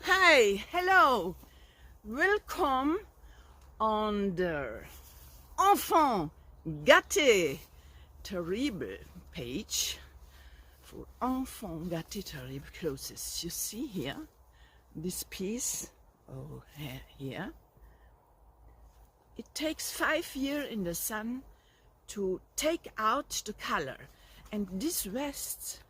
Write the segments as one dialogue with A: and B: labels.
A: Hi, hello, welcome on the Enfant, GÂTÉ, terrible page for Enfant, GÂTÉ, terrible clothes. You see here, this piece, oh, here. It takes 5 years in the sun to take out the color, and this vest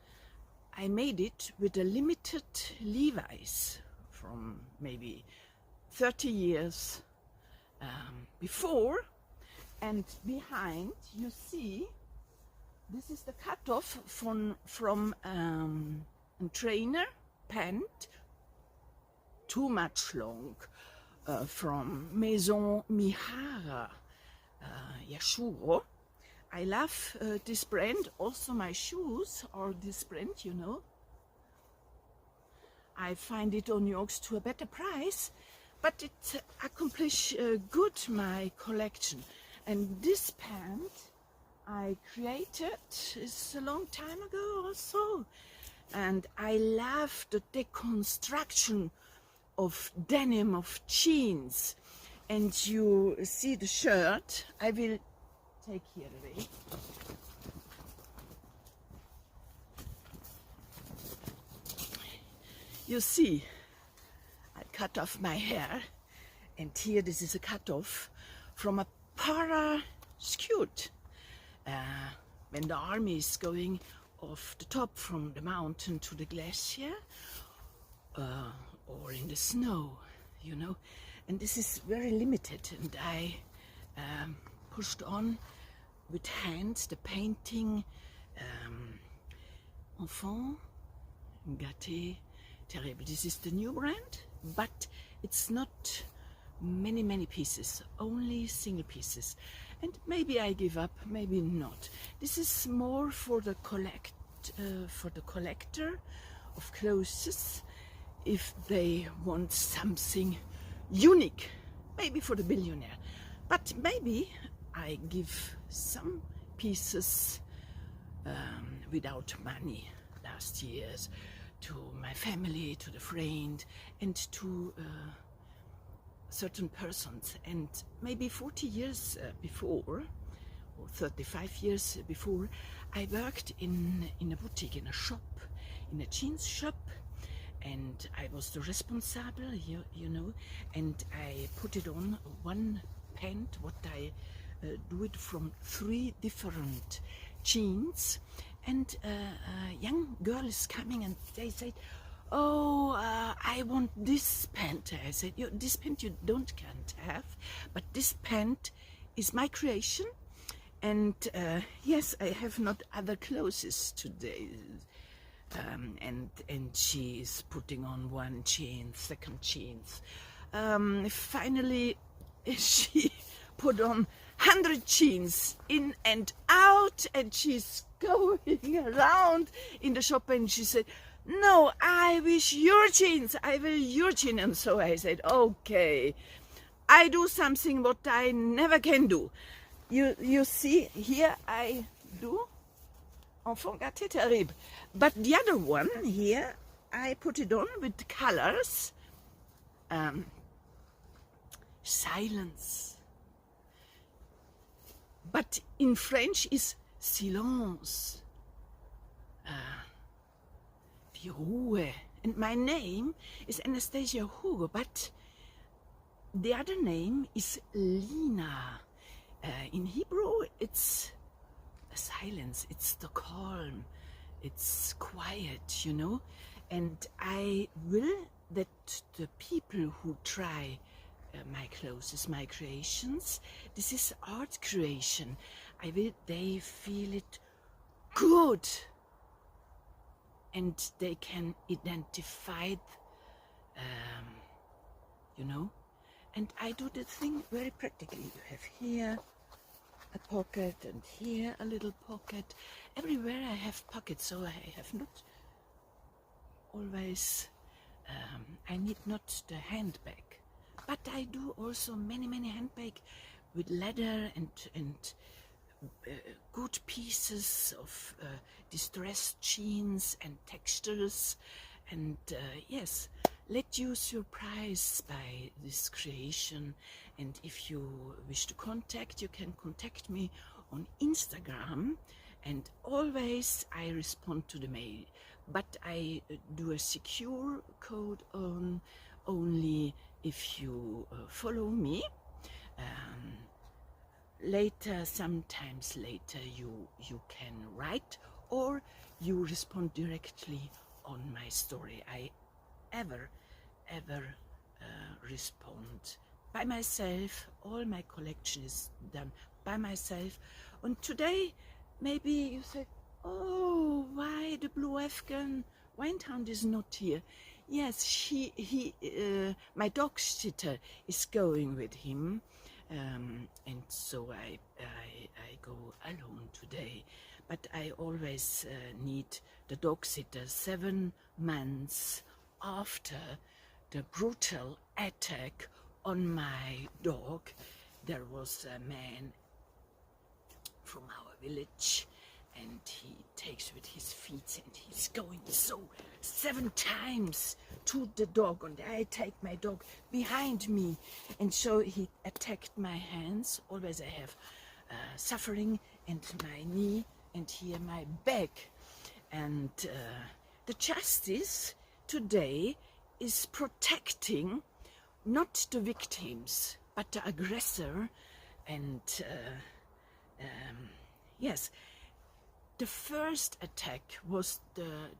A: I made it with a limited Levi's from maybe 30 years before, and behind you see this is the cutoff from a trainer pant, too much long, from Maison Mihara Yashuro. I love this brand. Also my shoes are this brand, you know. I find it on Yorks to a better price, but it accomplishes good my collection. And this pant I created is a long time ago also, and I love the deconstruction of denim, of jeans. And you see the shirt, I will take here away. You see, I cut off my hair, and here this is a cut off from a parachute. When the army is going off the top from the mountain to the glacier, or in the snow, you know. And this is very limited, and I pushed on with hands the painting Enfant, GÂTÉ, terrible. This is the new brand, but it's not many pieces, only single pieces. And maybe I give up, maybe not. This is more for the collector of clothes, if they want something unique, maybe for the billionaire. But maybe I give some pieces without money last years to my family, to the friend, and to certain persons. And maybe 40 years before, or 35 years before, I worked in a boutique, in a shop, in a jeans shop, and I was the responsible, you know, and I put it on one pant, what I do it from 3 different jeans. And a young girl is coming, and they said, oh, I want this pant. I said, this pant you can't have, but this pant is my creation. And yes, I have not other clothes today. And she is putting on one jeans, second jeans. Finally, she put on 100 jeans in and out, and she's going around in the shop, and she said, no, I wish your jeans, I will your jeans. And so I said, okay, I do something what I never can do. You see, here I do Enfant, GÂTÉ, terrible. But the other one here, I put it on with colors. Silence. But in French is silence. Die Ruhe. And my name is Anastasia Hugo, but the other name is Lina. In Hebrew, it's a silence, it's the calm, it's quiet, you know. And I will that the people who try my clothes, my creations, this is art creation, I will they feel it good, and they can identify you know. And I do the thing very practically. You have here a pocket, and here a little pocket. Everywhere I have pockets, so I have not always, I need not the handbag. But I do also many handbag with leather and good pieces of distressed jeans and textures. And yes, let you surprise by this creation. And if you wish to contact, you can contact me on Instagram, and always I respond to the mail, but I do a secure code on only if you follow me. Later, sometimes later, you can write or you respond directly on my story. I ever respond by myself. All my collection is done by myself. And today, maybe you say, oh, why the blue Afghan winehound is not here? Yes, my dog sitter is going with him. And so I go alone today, but I always need the dog sitter 7 months after the brutal attack on my dog. There was a man from our village, and he takes with his feet and he's going so 7 times to the dog, and I take my dog behind me, and so he attacked my hands. Always I have suffering, and my knee, and here my back. And the justice today is protecting not the victims but the aggressor. And yes, the first attack was the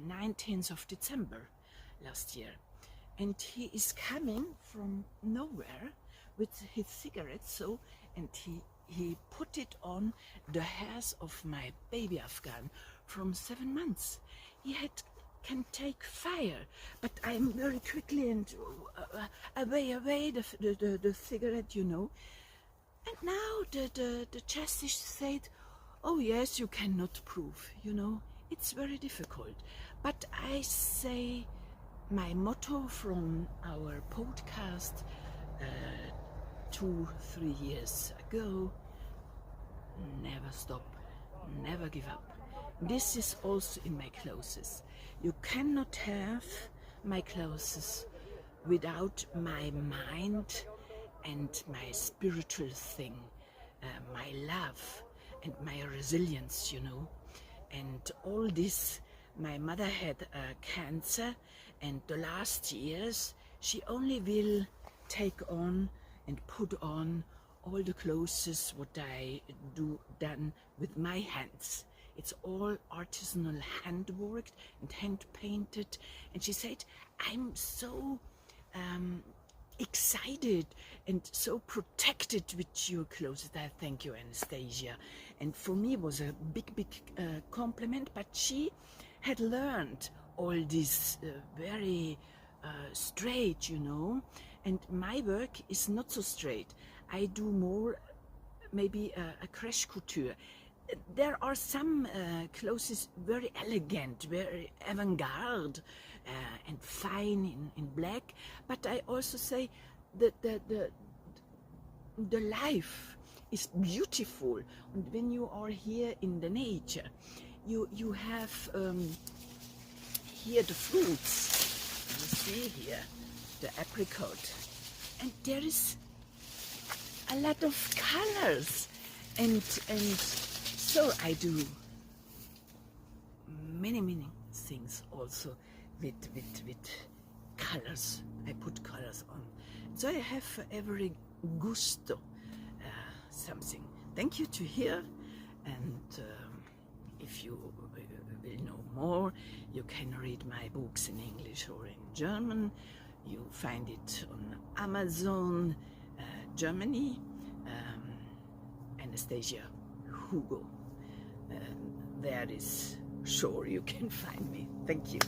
A: 19th of December last year, and he is coming from nowhere with his cigarette, so, and he put it on the hairs of my baby Afghan from 7 months. He can take fire, but I'm very quickly and away the cigarette, you know. And now the justice said, oh yes, you cannot prove, you know, it's very difficult. But I say my motto from our podcast 2-3 years ago: never stop, never give up. This is also in my clothes. You cannot have my clothes without my mind and my spiritual thing, my love and my resilience, you know. And all this, my mother had cancer, and the last years she only will take on and put on all the clothes what I do done with my hands. It's all artisanal, hand worked and hand painted. And she said, I'm so excited and so protected with your clothes. I thank you, Anastasia. And for me it was a big compliment, but she had learned all this very straight, you know. And my work is not so straight. I do more maybe a crash couture. There are some clothes very elegant, very avant-garde and fine in black, but I also say that the life is beautiful. And when you are here in the nature, you have here the fruits. You see here the apricot, and there is a lot of colors, and so I do many things also with colors. I put colors on, so I have for every gusto something. Thank you to hear, and if you will know more, you can read my books in English or in German. You find it on Amazon Germany, Anastasia Hugo. There is sure you can find me. Thank you.